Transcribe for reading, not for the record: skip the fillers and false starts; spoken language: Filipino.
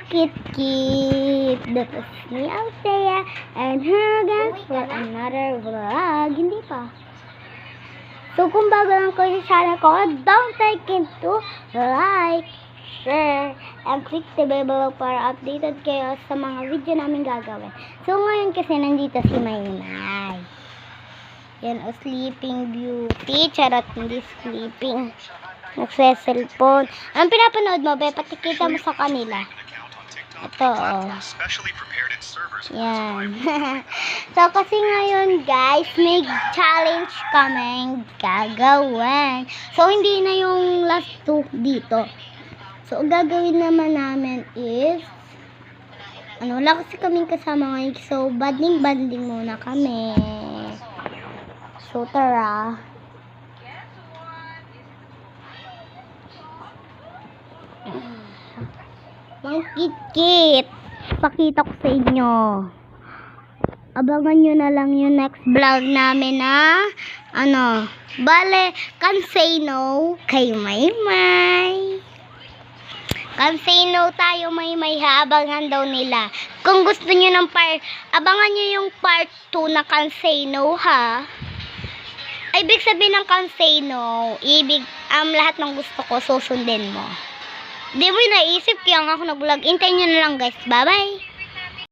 Kit Kit. That was me, Althea, and her guys for another vlog. Hindi pa. So, kung bago lang ko sa channel ko, don't forget to like, share, and click the bell para updated kayo sa mga video namin gagawin. So, ngayon kasi nandito si Maymay. Yan o, Sleeping Beauty. Charot, hindi sleeping. Nagse-cellphone. Anong pinapanood mo, be? Patikita mo sa kanila. Ito, o. Yan. So, kasi ngayon, guys, may challenge kaming gagawin. So, hindi na yung last 2 dito. So, gagawin naman namin is, wala kasi kaming kasama ngayon. So, banding-banding muna kami. So, tara. Mang Kit-Kit, pakita ko sa inyo. Abangan nyo na lang yung next vlog namin na bale, can say no kay Maymay. Can say no tayo, Maymay, ha? Abangan daw nila. Kung gusto nyo ng abangan nyo yung part 2 na can say no, ha? Ibig sabihin ng can say no, lahat ng gusto ko, susundin mo. Di mo naisip, kaya nga ako nag-vlog. Hintayin nyo na lang, guys. Bye-bye!